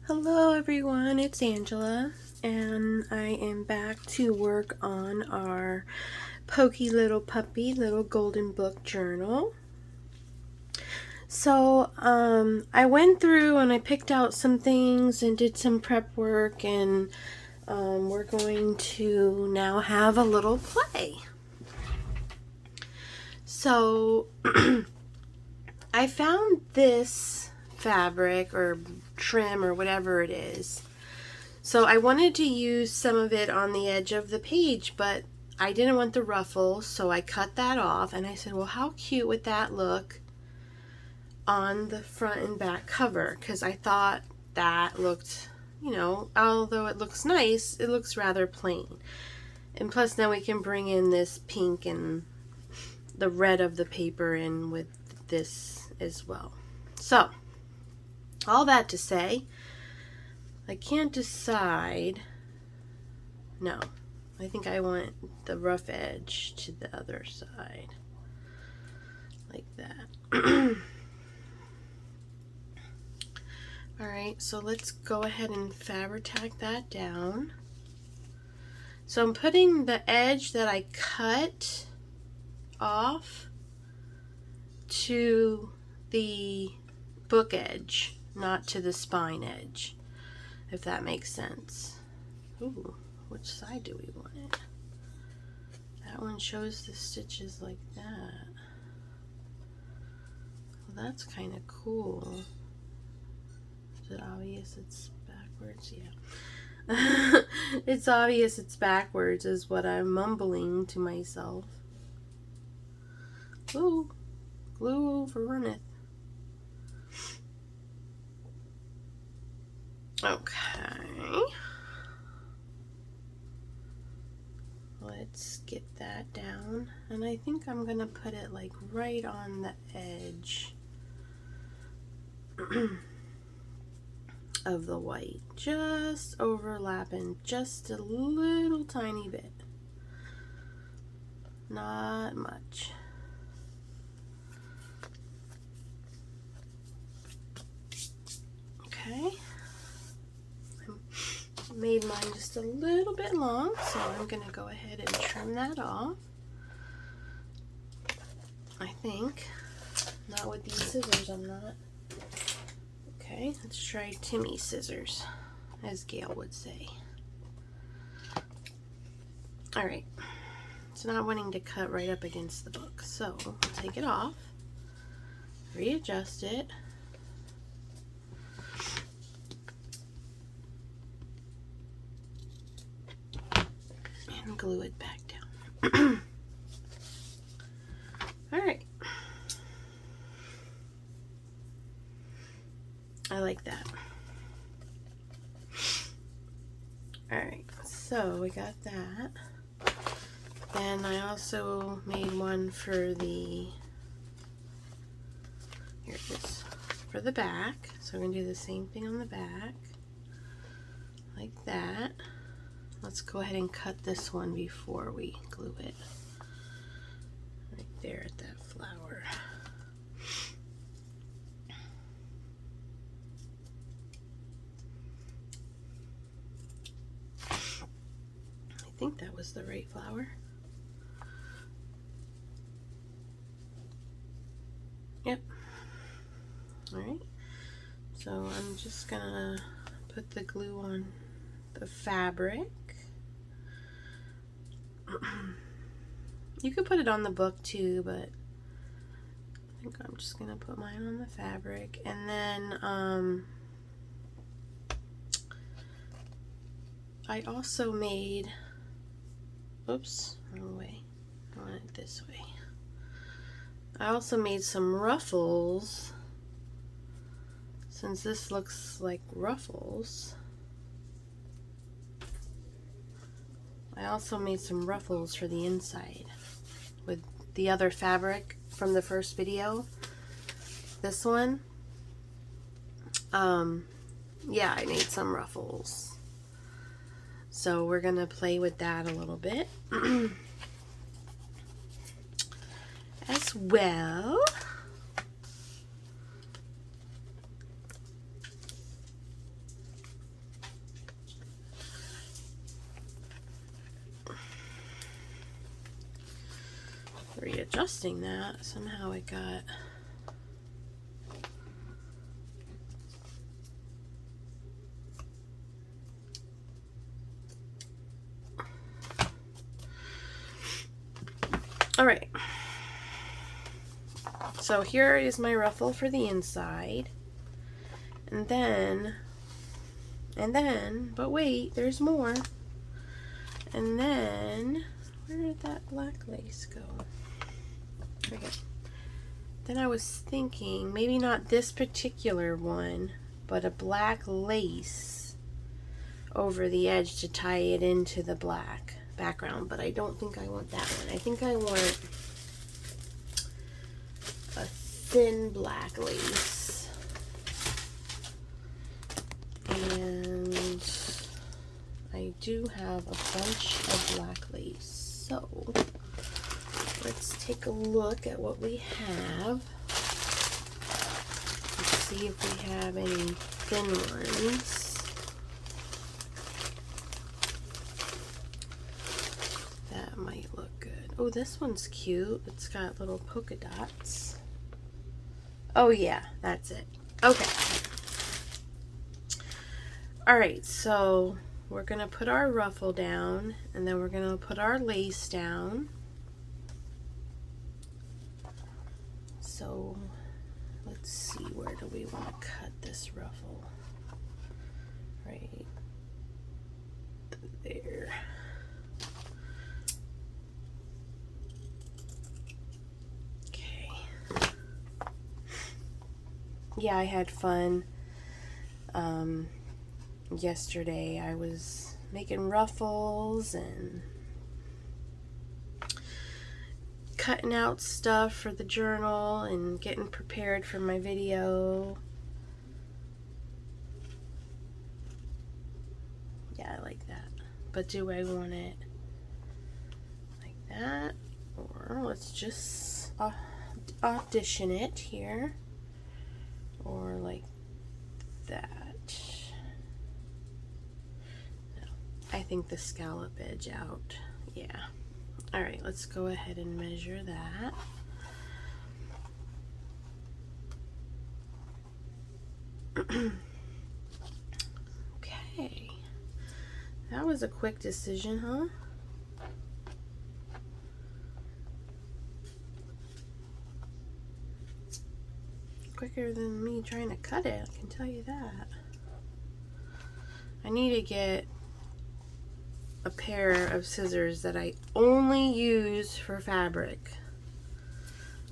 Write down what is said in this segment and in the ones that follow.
Hello everyone, it's Angela, and I am back to work on our Pokey Little Puppy Little Golden Book Journal. So, I went through and I picked out some things and did some prep work, and we're going to now have a little play. So, I found this fabric or trim or whatever it is. So I wanted to use some of it on the edge of the page, but I didn't want the ruffles, so I cut that off, and I said, well, how cute would that look on the front and back cover? Because I thought that looked, although it looks nice, it looks rather plain. And plus now we can bring in this pink and the red of the paper in with this as well. So, all that to say, I can't decide. No, I think I want the rough edge to the other side, like that. Alright, so let's go ahead and fabric tack that down. So I'm putting the edge that I cut off to the book edge, not to the spine edge, if that makes sense. Ooh, which side do we want it? That one shows the stitches like that. Well, that's kind of cool. Is it obvious it's backwards? Yeah. It's obvious it's backwards is what I'm mumbling to myself. Ooh, glue overrunneth. Okay. Let's get that down, and I think I'm gonna put it like right on the edge of the white, just overlapping just a little tiny bit, not much. Okay, I made mine just a little bit long, so I'm gonna go ahead and trim that off. I think, not with these scissors, I'm not. Okay, let's try Timmy scissors, as Gail would say. Alright, it's not wanting to cut right up against the book, so we'll take it off, readjust it, and glue it back down. Alright. I like that. Alright, so we got that. Then I also made one for the, here it is, for the back. So we're going to do the same thing on the back, like that. Let's go ahead and cut this one before we glue it. Right there at that flower. I think that was the right flower. Yep. Alright. So I'm just gonna put the glue on the fabric. You could put it on the book too, but I think I'm just gonna put mine on the fabric, and then I also made, oops, wrong way, I want it this way. I also made some ruffles, since this looks like ruffles. I also made some ruffles for the inside with the other fabric from the first video. This one, yeah, I made some ruffles. So we're gonna play with that a little bit as well. readjusting that, somehow it got... Alright, so here is my ruffle for the inside, and then, but wait, there's more, and then, where did that black lace go? There we go. Then I was thinking, maybe not this particular one, but a black lace over the edge to tie it into the black background, but I don't think I want that one. I think I want a thin black lace. And I do have a bunch of black lace. So let's take a look at what we have. Let's see if we have any thin ones. That might look good. Oh, this one's cute. It's got little polka dots. Oh yeah, that's it. Okay. Alright, so we're going to put our ruffle down, and then we're going to put our lace down. So let's see, where do we want to cut this ruffle? Right there. Okay. Yeah, I had fun. Yesterday I was making ruffles and cutting out stuff for the journal and getting prepared for my video. Yeah, I like that. But do I want it like that? Or let's just audition it here. Or like that. No, I think the scallop edge out. Yeah. Alright, let's go ahead and measure that. Okay. That was a quick decision, huh? Quicker than me trying to cut it, I can tell you that. I need to get a pair of scissors that I only use for fabric.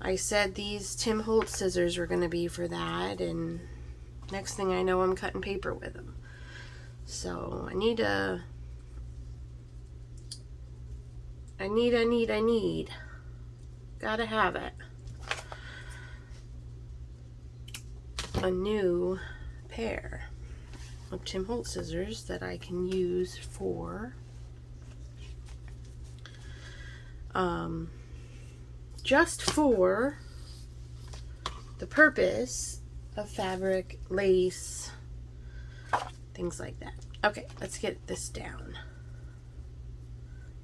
I said these Tim Holtz scissors were going to be for that, and next thing I know I'm cutting paper with them. So I need gotta have it. A new pair of Tim Holtz scissors that I can use for just for the purpose of fabric, lace, things like that. Okay, let's get this down.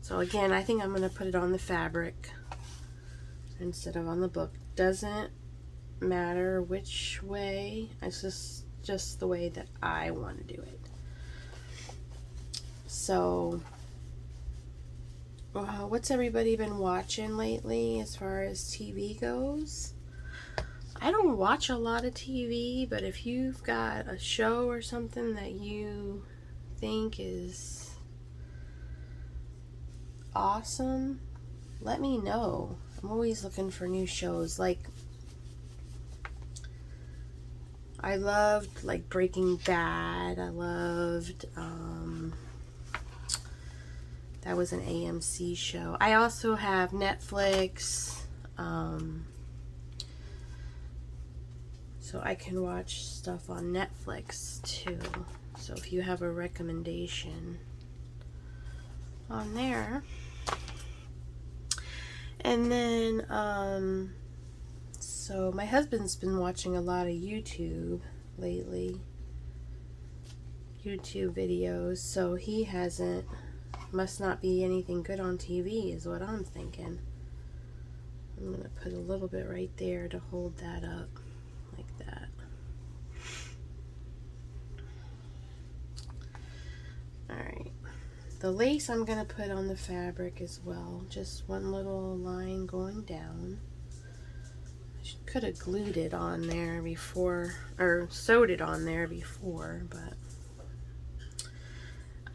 So again, I think I'm going to put it on the fabric instead of on the book. Doesn't matter which way, it's just the way that I want to do it. So what's everybody been watching lately as far as TV goes? I don't watch a lot of TV, but if you've got a show or something that you think is awesome, let me know. I'm always looking for new shows. Like, I loved like Breaking Bad. I loved that was an AMC show. I also have Netflix, so I can watch stuff on Netflix too. So if you have a recommendation on there. And then so my husband's been watching a lot of YouTube lately, YouTube videos, so he must not be anything good on TV is what I'm thinking. I'm going to put a little bit right there to hold that up like that. Alright, the lace I'm going to put on the fabric as well, just one little line going down. I could have glued it on there before, or sewed it on there before, but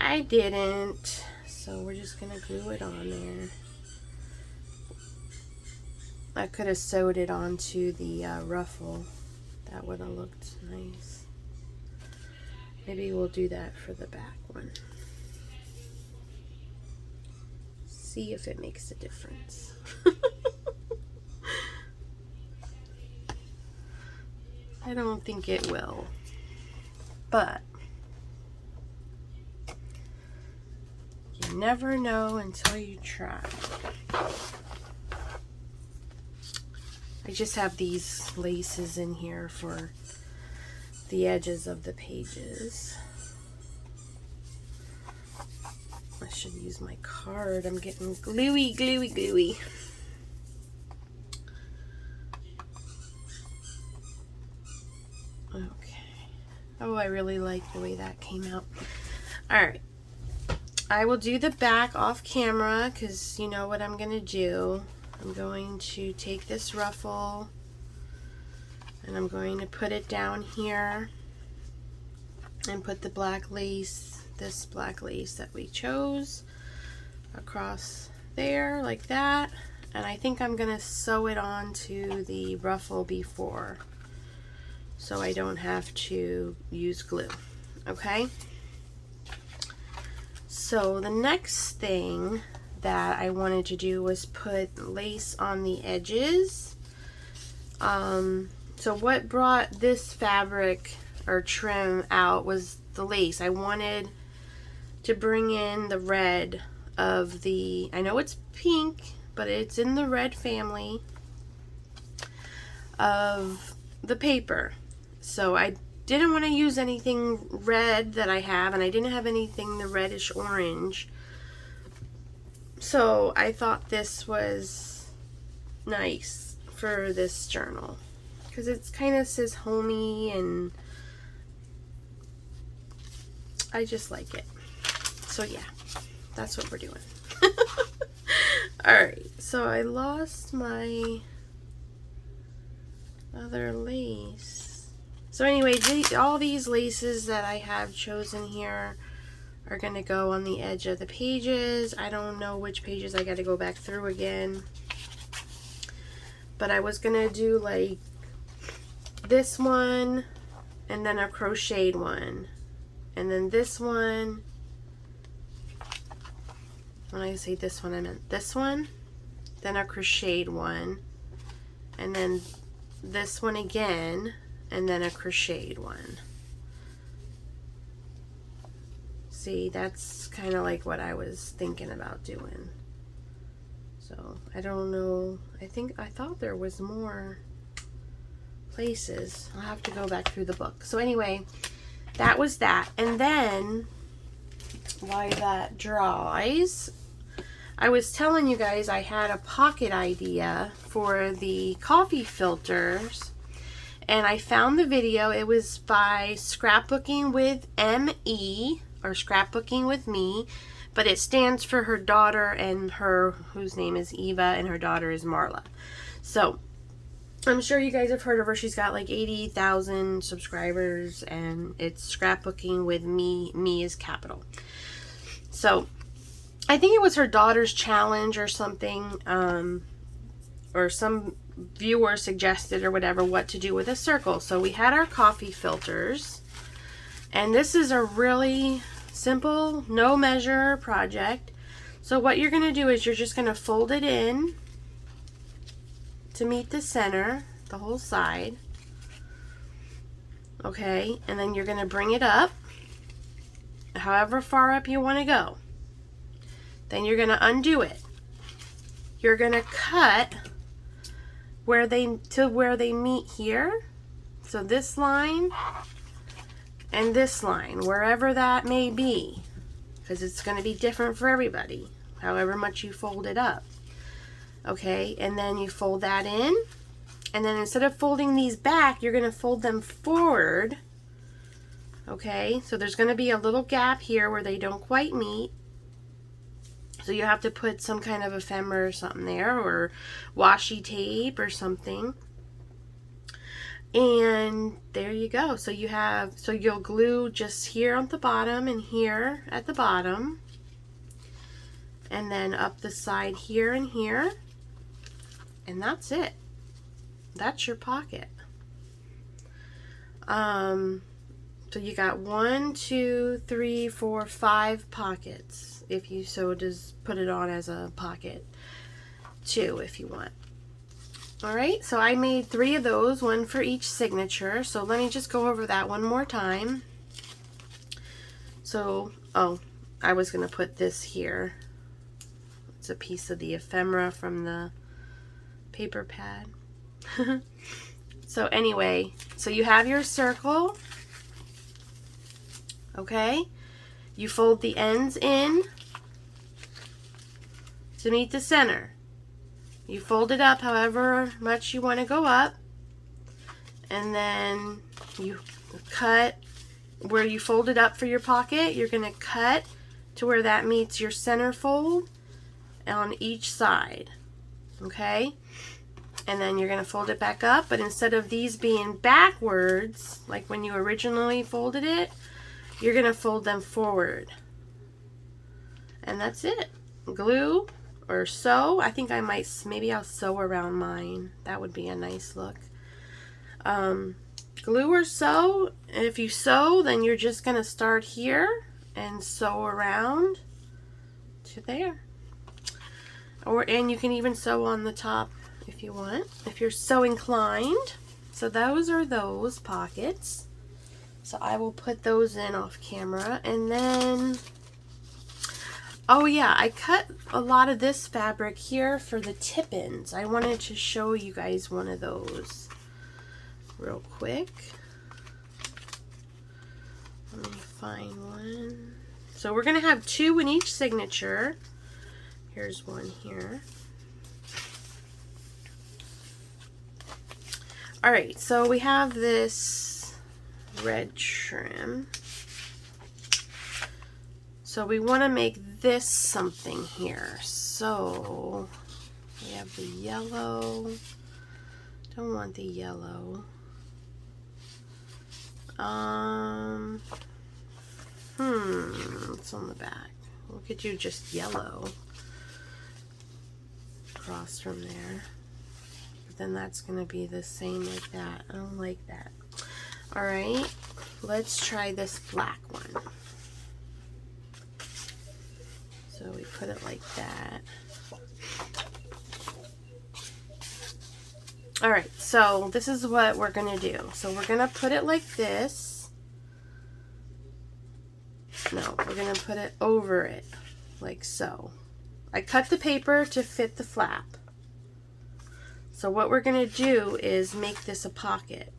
I didn't, so we're just going to glue it on there. I could have sewed it onto the ruffle. That would have looked nice. Maybe we'll do that for the back one. See if it makes a difference. I don't think it will, but you never know until you try. I just have these laces in here for the edges of the pages. I should use my card. I'm getting gluey, gluey, gluey. Okay. Oh, I really like the way that came out. Alright. I will do the back off camera because you know what I'm going to do. I'm going to take this ruffle and I'm going to put it down here and put the black lace, this black lace that we chose, across there like that. And I think I'm going to sew it onto the ruffle before, so I don't have to use glue. Okay? So the next thing that I wanted to do was put lace on the edges. So what brought this fabric or trim out was the lace. I wanted to bring in the red of the, I know it's pink, but it's in the red family of the paper. So I didn't want to use anything red that I have, and I didn't have anything the reddish orange. So I thought this was nice for this journal because it's kind of says homey and I just like it. So yeah, that's what we're doing. Alright, so I lost my other lace. So anyway, all these laces that I have chosen here are going to go on the edge of the pages. I don't know which pages I got to go back through again. But I was going to do like this one and then a crocheted one. And then this one. When I say this one, I meant this one. Then a crocheted one. And then this one again. And then a crocheted one. See, that's kind of like what I was thinking about doing. So, I don't know. I thought there was more places. I'll have to go back through the book. So anyway, that was that. And then, while that dries, I was telling you guys I had a pocket idea for the coffee filters. And I found the video. It was by Scrapbooking with M.E. or Scrapbooking with Me, but it stands for her daughter and her, whose name is Eva, and her daughter is Marla. So I'm sure you guys have heard of her. She's got like 80,000 subscribers, and it's Scrapbooking with Me. Me is capital. So I think it was her daughter's challenge or something, or some viewer suggested or whatever what to do with a circle. So we had our coffee filters, and this is a really simple no measure project. So what you're going to do is you're just going to fold it in to meet the center, the whole side. Okay, and then you're going to bring it up however far up you want to go. Then you're going to undo it. You're going to cut where they meet here. So this line and this line, wherever that may be, because it's going to be different for everybody, however much you fold it up. Okay, and then you fold that in, and then instead of folding these back, you're going to fold them forward. Okay, so there's going to be a little gap here where they don't quite meet. So you have to put some kind of ephemera or something there, or washi tape or something. And there you go. So you'll glue just here on the bottom and here at the bottom. And then up the side here and here. And that's it. That's your pocket. So you got 1, 2, 3, 4, 5 pockets. If you so just put it on as a pocket 2 if you want. Alright, so I made 3 of those, 1 for each signature. So let me just go over that one more time. So, oh, I was going to put this here. It's a piece of the ephemera from the paper pad. So anyway, so you have your circle. Okay, you fold the ends in to meet the center. You fold it up however much you want to go up, and then you cut where you fold it up for your pocket. You're going to cut to where that meets your center fold on each side. Okay, and then you're going to fold it back up, but instead of these being backwards like when you originally folded it, you're going to fold them forward. And that's it. Glue or sew. I think I might, maybe I'll sew around mine. That would be a nice look. Glue or sew. And if you sew, then you're just going to start here and sew around to there. And you can even sew on the top if you want, if you're so inclined. So those are those pockets. So I will put those in off camera. And then, oh yeah, I cut a lot of this fabric here for the tip-ins. I wanted to show you guys one of those real quick. Let me find one. So we're going to have 2 in each signature. Here's one here. Alright, so we have this red trim. So we want to make this something here. So we have the yellow. Don't want the yellow. It's on the back. We could do just yellow across from there. But then that's going to be the same like that. I don't like that. Alright, let's try this black one. So we put it like that. Alright, so this is what we're going to do. So we're going to put it like this. No, we're going to put it over it, like so. I cut the paper to fit the flap. So what we're going to do is make this a pocket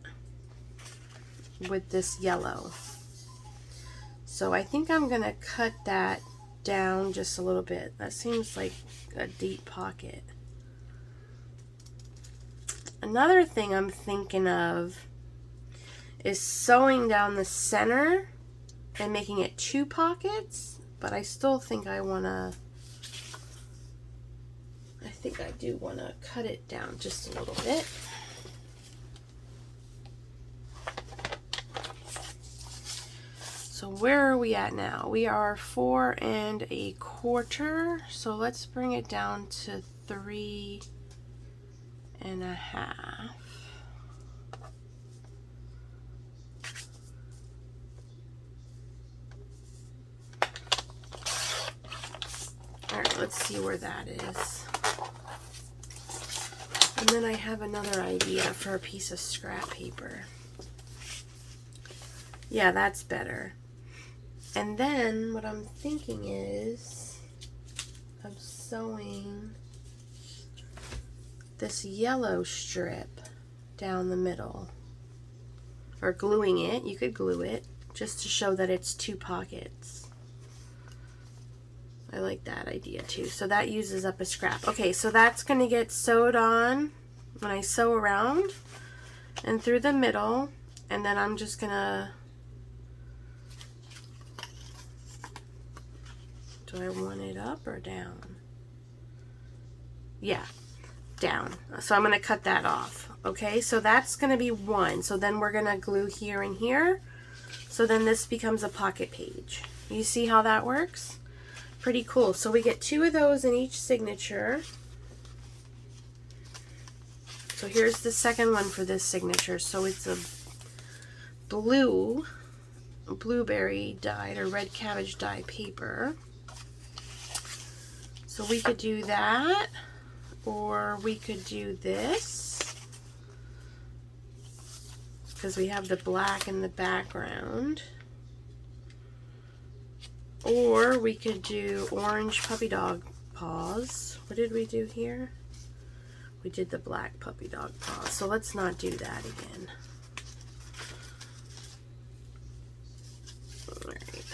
with this yellow. So I think I'm going to cut that down just a little bit. That seems like a deep pocket. Another thing I'm thinking of is sewing down the center and making it 2 pockets, but I still think I do want to cut it down just a little bit. So where are we at now? We are 4 1/4. So let's bring it down to 3 1/2. Alright, let's see where that is. And then I have another idea for a piece of scrap paper. Yeah, that's better. And then what I'm thinking is of sewing this yellow strip down the middle. Or gluing it. You could glue it just to show that it's 2 pockets. I like that idea too. So that uses up a scrap. Okay, so that's going to get sewed on when I sew around and through the middle, and then I'm just going to, do I want it up or down? Yeah, down. So I'm going to cut that off. Okay, so that's going to be one. So then we're going to glue here and here. So then this becomes a pocket page. You see how that works? Pretty cool. So we get 2 of those in each signature. So here's the second one for this signature. So it's a blueberry dyed or red cabbage dye paper. So we could do that, or we could do this, because we have the black in the background. Or we could do orange puppy dog paws. What did we do here? We did the black puppy dog paws. So let's not do that again. Alright.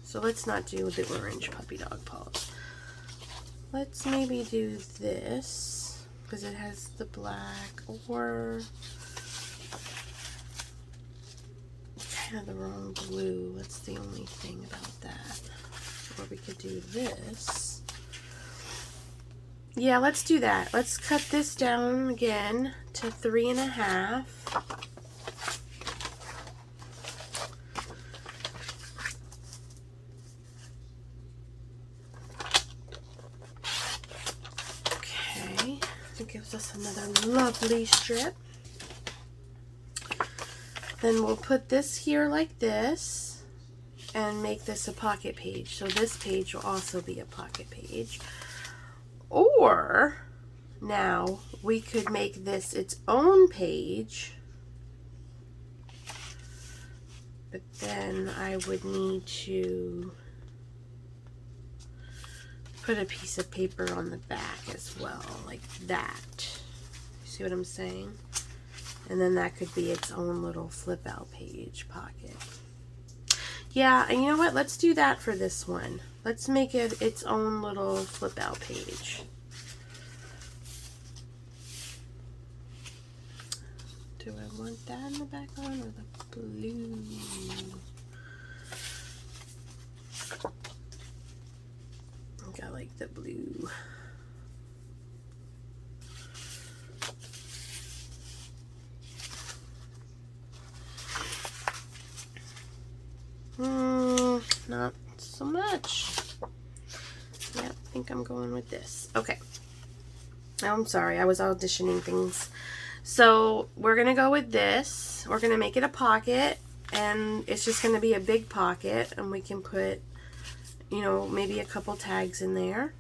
So let's not do the orange puppy dog paws. Let's maybe do this, because it has the black, or kind of the wrong blue. That's the only thing about that. Or we could do this. Yeah, let's do that. Let's cut this down again to 3.5. Okay, that gives us another lovely strip. Then we'll put this here like this and make this a pocket page. So this page will also be a pocket page. Or now we could make this its own page, but then I would need to put a piece of paper on the back as well, like that. You see what I'm saying? And then that could be its own little flip out page pocket. Yeah, and you know what? Let's do that for this one. Let's make it its own little flip out page. Do I want that in the background or the blue? I think I like the blue. Not so much. Yeah, I think I'm going with this. Okay. Oh, I'm sorry, I was auditioning things. So we're going to go with this. We're going to make it a pocket, and it's just going to be a big pocket, and we can put, you know, maybe a couple tags in there.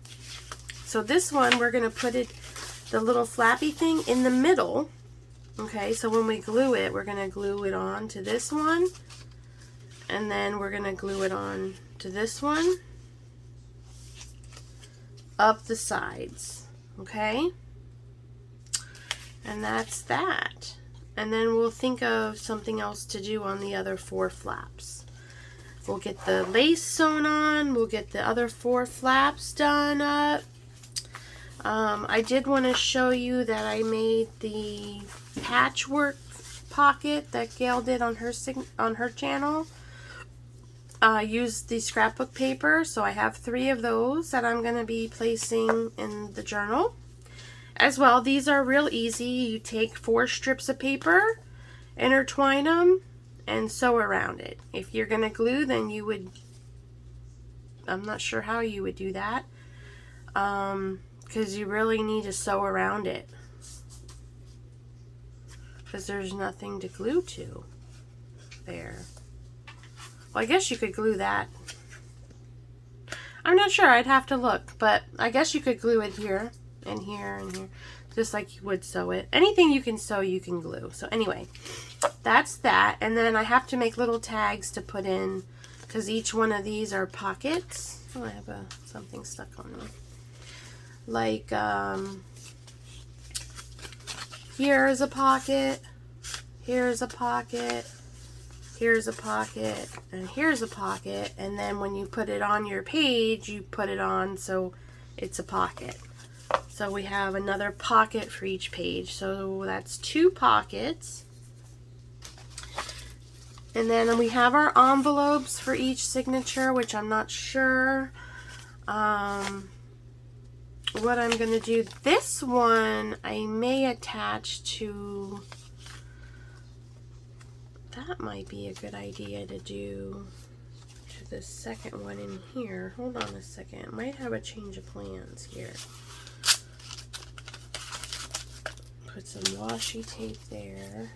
So this one, we're going to put it, the little flappy thing, in the middle. Okay, so when we glue it, we're going to glue it on to this one. And then we're going to glue it on to this one, up the sides, okay? And that's that. And then we'll think of something else to do on the other 4 flaps. We'll get the lace sewn on, we'll get the other 4 flaps done up. I did want to show you that I made the patchwork pocket that Gail did on her channel. Used the scrapbook paper, so I have 3 of those that I'm going to be placing in the journal as well. These are real easy. You take 4 strips of paper, intertwine them, and sew around it. If you're going to glue, then you would, I'm not sure how you would do that, because you really need to sew around it, because there's nothing to glue to there. Well, I guess you could glue that. I'm not sure. I'd have to look. But I guess you could glue it here and here and here. Just like you would sew it. Anything you can sew, you can glue. So anyway, that's that. And then I have to make little tags to put in, because each one of these are pockets. Oh, I have something stuck on me. Like, here is a pocket. Here's a pocket. here's a pocket, and here's a pocket, and then when you put it on your page, you put it on so it's a pocket. So we have another pocket for each page. So that's 2 pockets. And then we have our envelopes for each signature, which I'm not sure what I'm going to do. This one I may attach to, that might be a good idea to do to the second one in here. Hold on a second. I might have a change of plans here. Put some washi tape there.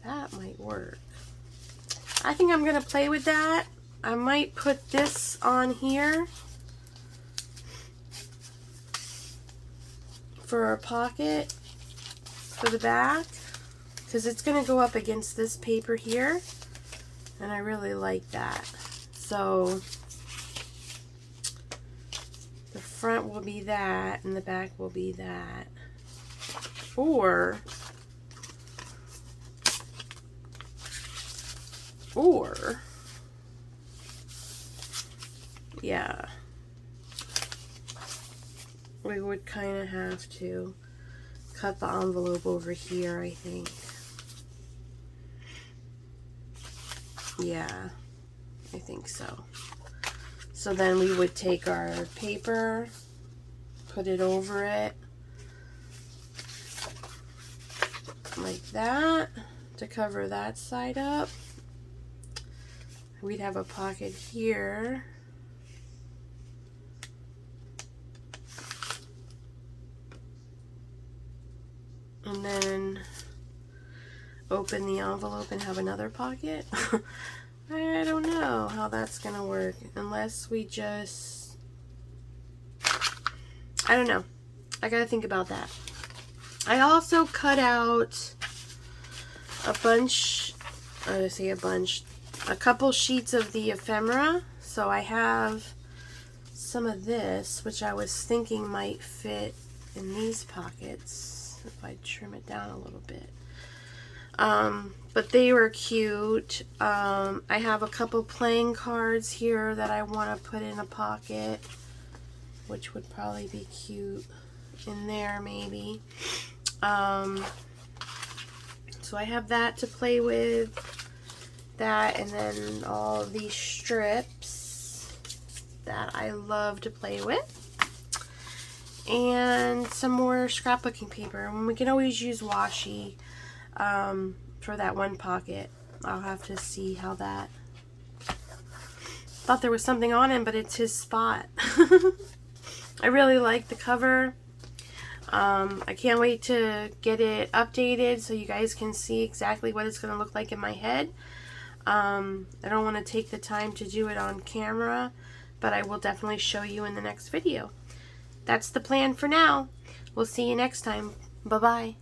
That might work. I think I'm going to play with that. I might put this on here for a pocket for the back, because it's going to go up against this paper here, and I really like that. So the front will be that, and the back will be that. Or yeah, we would kind of have to cut the envelope over here, I think. Yeah, I think so. So then we would take our paper, put it over it like that to cover that side up. We'd have a pocket here. And then open the envelope and have another pocket. I don't know how that's gonna work unless we just, I don't know. I gotta think about that. I also cut out a bunch, a couple sheets of the ephemera. So I have some of this, which I was thinking might fit in these pockets if I trim it down a little bit. But they were cute. I have a couple playing cards here that I want to put in a pocket, which would probably be cute in there maybe. So I have that to play with, that, and then all of these strips that I love to play with, and some more scrapbooking paper. And we can always use washi for that one pocket. I'll have to see how that, thought there was something on him, but it's his spot. I really like the cover. I can't wait to get it updated so you guys can see exactly what it's going to look like in my head. I don't want to take the time to do it on camera, but I will definitely show you in the next video. That's the plan for now. We'll see you next time. Bye-bye.